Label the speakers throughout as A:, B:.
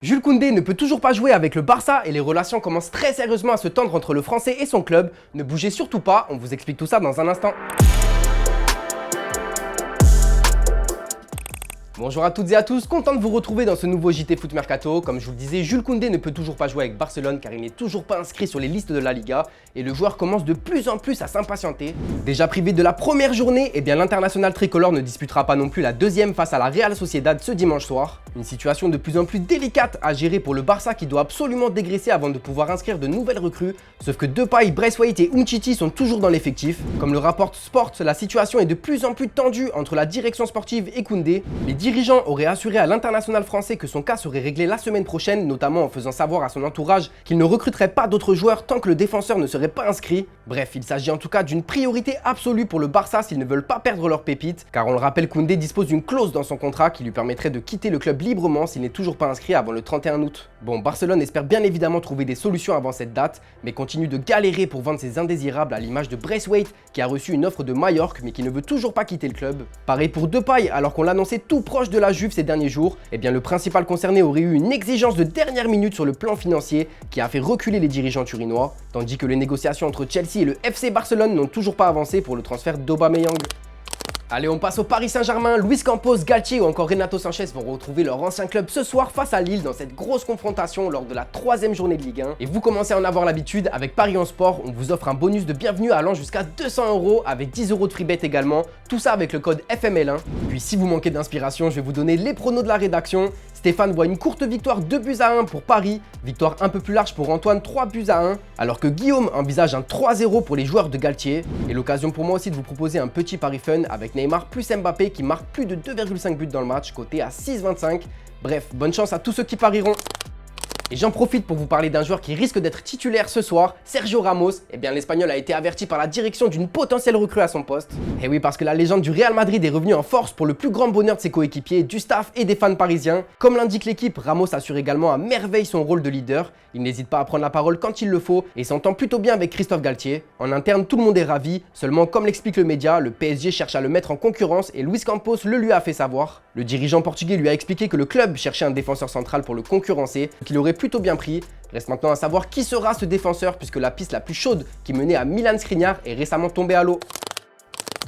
A: Jules Koundé ne peut toujours pas jouer avec le Barça et les relations commencent très sérieusement à se tendre entre le Français et son club. Ne bougez surtout pas, on vous explique tout ça dans un instant. Bonjour à toutes et à tous, content de vous retrouver dans ce nouveau JT Foot Mercato. Comme je vous le disais, Jules Koundé ne peut toujours pas jouer avec Barcelone car il n'est toujours pas inscrit sur les listes de la Liga et le joueur commence de plus en plus à s'impatienter. Déjà privé de la première journée, l'international tricolore ne disputera pas non plus la deuxième face à la Real Sociedad ce dimanche soir. Une situation de plus en plus délicate à gérer pour le Barça qui doit absolument dégraisser avant de pouvoir inscrire de nouvelles recrues. Sauf que Depay, Braithwaite et Umtiti sont toujours dans l'effectif. Comme le rapporte Sport, la situation est de plus en plus tendue entre la direction sportive et Koundé. Les dirigeants auraient assuré à l'international français que son cas serait réglé la semaine prochaine, notamment en faisant savoir à son entourage qu'il ne recruterait pas d'autres joueurs tant que le défenseur ne serait pas inscrit. Bref, il s'agit en tout cas d'une priorité absolue pour le Barça s'ils ne veulent pas perdre leur pépite, car on le rappelle, Koundé dispose d'une clause dans son contrat qui lui permettrait de quitter le club librement s'il n'est toujours pas inscrit avant le 31 août. Bon, Barcelone espère bien évidemment trouver des solutions avant cette date, mais continue de galérer pour vendre ses indésirables à l'image de Braithwaite qui a reçu une offre de Majorque mais qui ne veut toujours pas quitter le club. Pareil pour Depay, alors qu'on l'annonçait tout proche de la Juve ces derniers jours, le principal concerné aurait eu une exigence de dernière minute sur le plan financier qui a fait reculer les dirigeants turinois, tandis que les négociations entre Chelsea et le FC Barcelone n'ont toujours pas avancé pour le transfert d'Aubameyang. Allez, on passe au Paris Saint-Germain. Luis Campos, Galtier ou encore Renato Sanchez vont retrouver leur ancien club ce soir face à Lille dans cette grosse confrontation lors de la 3e journée de Ligue 1. Et vous commencez à en avoir l'habitude, avec Paris en Sport, on vous offre un bonus de bienvenue allant jusqu'à 200 € avec 10 € de free bet également. Tout ça avec le code FML1. Puis si vous manquez d'inspiration, je vais vous donner les pronos de la rédaction. Stéphane voit une courte victoire 2-1 pour Paris, victoire un peu plus large pour Antoine 3-1, alors que Guillaume envisage un 3-0 pour les joueurs de Galtier. Et l'occasion pour moi aussi de vous proposer un petit pari fun avec Neymar plus Mbappé qui marque plus de 2,5 buts dans le match, coté à 6,25. Bref, bonne chance à tous ceux qui parieront. Et j'en profite pour vous parler d'un joueur qui risque d'être titulaire ce soir, Sergio Ramos. L'Espagnol a été averti par la direction d'une potentielle recrue à son poste. Et oui, parce que la légende du Real Madrid est revenue en force pour le plus grand bonheur de ses coéquipiers, du staff et des fans parisiens. Comme l'indique l'équipe, Ramos assure également à merveille son rôle de leader. Il n'hésite pas à prendre la parole quand il le faut et s'entend plutôt bien avec Christophe Galtier. En interne, tout le monde est ravi, seulement comme l'explique le média, le PSG cherche à le mettre en concurrence et Luis Campos le lui a fait savoir. Le dirigeant portugais lui a expliqué que le club cherchait un défenseur central pour le concurrencer, qu'il aurait plutôt bien pris. Reste maintenant à savoir qui sera ce défenseur puisque la piste la plus chaude qui menait à Milan Skriniar est récemment tombée à l'eau.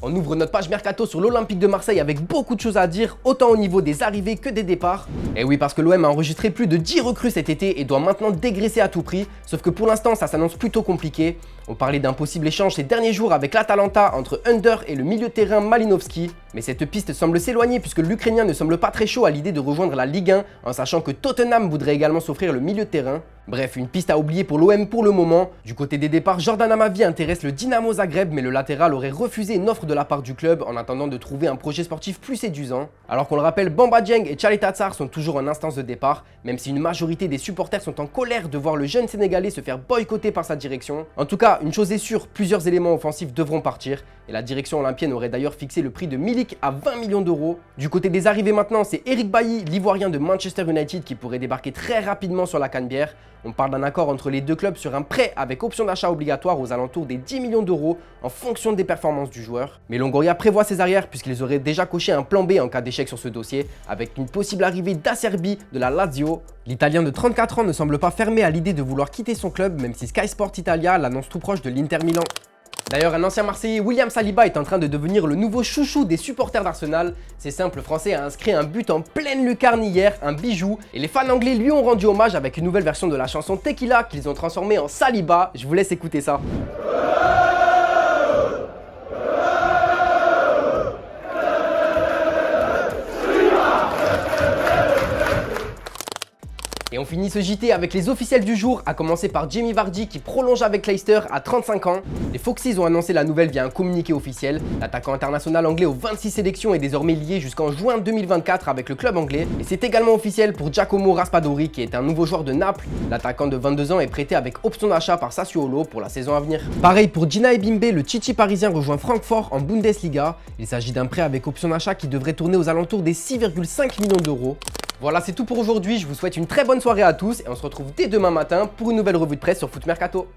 A: On ouvre notre page Mercato sur l'Olympique de Marseille avec beaucoup de choses à dire, autant au niveau des arrivées que des départs. Et oui, parce que l'OM a enregistré plus de 10 recrues cet été et doit maintenant dégraisser à tout prix, sauf que pour l'instant ça s'annonce plutôt compliqué. On parlait d'un possible échange ces derniers jours avec l'Atalanta entre Under et le milieu de terrain Malinovski. Mais cette piste semble s'éloigner puisque l'Ukrainien ne semble pas très chaud à l'idée de rejoindre la Ligue 1 en sachant que Tottenham voudrait également s'offrir le milieu de terrain. Bref, une piste à oublier pour l'OM pour le moment. Du côté des départs, Jordan Amavi intéresse le Dynamo Zagreb mais le latéral aurait refusé une offre de la part du club en attendant de trouver un projet sportif plus séduisant. Alors qu'on le rappelle, Bamba Dieng et Tchaleta Tsar sont toujours en instance de départ, même si une majorité des supporters sont en colère de voir le jeune Sénégalais se faire boycotter par sa direction. En tout cas, une chose est sûre, plusieurs éléments offensifs devront partir et la direction olympienne aurait d'ailleurs fixé le prix de Milik à 20 millions d'euros. Du côté des arrivées maintenant, c'est Eric Bailly, l'Ivoirien de Manchester United qui pourrait débarquer très rapidement sur la Canebière. On parle d'un accord entre les deux clubs sur un prêt avec option d'achat obligatoire aux alentours des 10 millions d'euros en fonction des performances du joueur. Mais Longoria prévoit ses arrières puisqu'ils auraient déjà coché un plan B en cas d'échec sur ce dossier avec une possible arrivée d'Acerbi de la Lazio. L'Italien de 34 ans ne semble pas fermé à l'idée de vouloir quitter son club même si Sky Sport Italia l'annonce tout proche de l'Inter Milan. D'ailleurs, un ancien Marseillais, William Saliba, est en train de devenir le nouveau chouchou des supporters d'Arsenal. C'est simple, le Français a inscrit un but en pleine lucarne hier, un bijou. Et les fans anglais lui ont rendu hommage avec une nouvelle version de la chanson Tequila qu'ils ont transformée en Saliba. Je vous laisse écouter ça. Et on finit ce JT avec les officiels du jour, à commencer par Jamie Vardy qui prolonge avec Leicester à 35 ans. Les Foxes ont annoncé la nouvelle via un communiqué officiel. L'attaquant international anglais aux 26 sélections est désormais lié jusqu'en juin 2024 avec le club anglais. Et c'est également officiel pour Giacomo Raspadori qui est un nouveau joueur de Naples. L'attaquant de 22 ans est prêté avec option d'achat par Sassuolo pour la saison à venir. Pareil pour Gina Ebimbe, le Chichi parisien rejoint Francfort en Bundesliga. Il s'agit d'un prêt avec option d'achat qui devrait tourner aux alentours des 6,5 millions d'euros. Voilà, c'est tout pour aujourd'hui. Je vous souhaite une très bonne soirée à tous et on se retrouve dès demain matin pour une nouvelle revue de presse sur Foot Mercato.